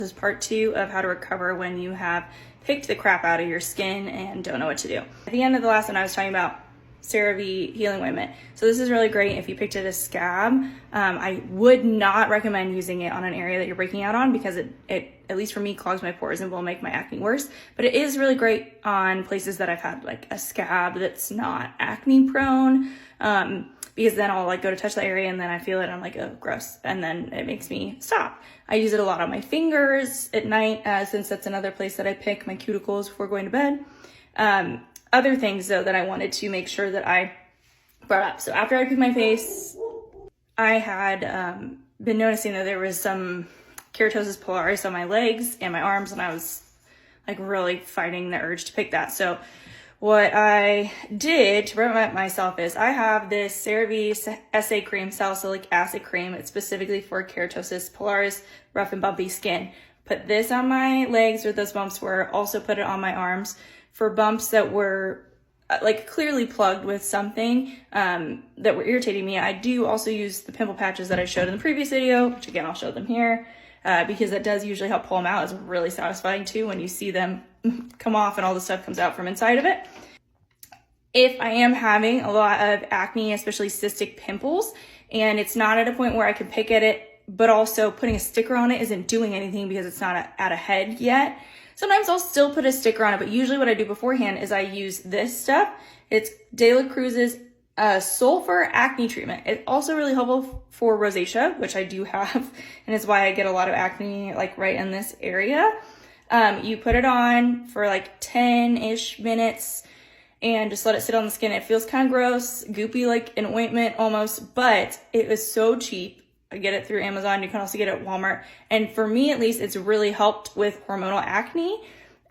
This is part 2 of how to recover when you have picked the crap out of your skin and don't know what to do. At the end of the last one, I was talking about CeraVe healing ointment. So this is really great if you picked it as scab. I would not recommend using it on an area that you're breaking out on because it at least for me, clogs my pores and will make my acne worse. But it is really great on places that I've had like a scab that's not acne prone. Because then I'll like go to touch the area and then I feel it and I'm like, oh, gross. And then it makes me stop. I use it a lot on my fingers at night, since that's another place that I pick my cuticles before going to bed. Other things though that I wanted to make sure that I brought up. So after I picked my face, I had been noticing that there was some keratosis pilaris on my legs and my arms, and I was like really fighting the urge to pick that. So what I did to prevent myself is I have this CeraVe SA cream, salicylic acid cream. It's specifically for keratosis pilaris, rough and bumpy skin. Put this on my legs where those bumps were. Also put it on my arms for bumps that were like clearly plugged with something that were irritating me. I do also use the pimple patches that I showed in the previous video, which again, I'll show them here because that does usually help pull them out. It's really satisfying too when you see them come off and all the stuff comes out from inside of it. If I am having a lot of acne, especially cystic pimples, and it's not at a point where I can pick at it, but also putting a sticker on it isn't doing anything because it's not at a head yet. Sometimes I'll still put a sticker on it, but usually what I do beforehand is I use this stuff. It's De La Cruz's sulfur acne treatment. It's also really helpful for rosacea, which I do have, and it's why I get a lot of acne like right in this area. You put it on for like 10-ish minutes and just let it sit on the skin. It feels kind of gross, goopy, like an ointment almost, but it was so cheap. I get it through Amazon. You can also get it at Walmart. And for me, at least, it's really helped with hormonal acne.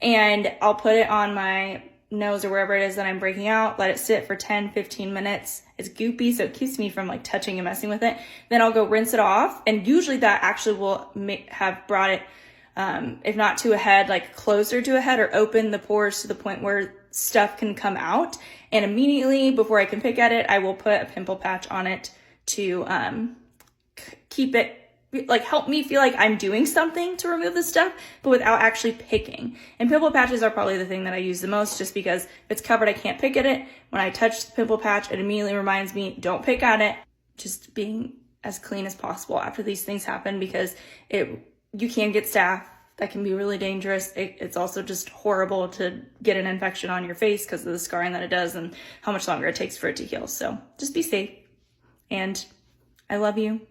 And I'll put it on my nose or wherever it is that I'm breaking out, let it sit for 10, 15 minutes. It's goopy, so it keeps me from like touching and messing with it. Then I'll go rinse it off. And usually that actually will have brought it, if not to a head, like closer to a head, or open the pores to the point where stuff can come out. And immediately before I can pick at it, I will put a pimple patch on it to keep it, like help me feel like I'm doing something to remove the stuff, but without actually picking. And pimple patches are probably the thing that I use the most, just because if it's covered, I can't pick at it. When I touch the pimple patch, it immediately reminds me, don't pick at it. Just being as clean as possible after these things happen, because you can get staph. That can be really dangerous. It's also just horrible to get an infection on your face because of the scarring that it does and how much longer it takes for it to heal. So just be safe. And I love you.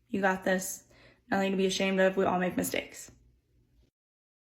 You got this. Nothing to be ashamed of. We all make mistakes.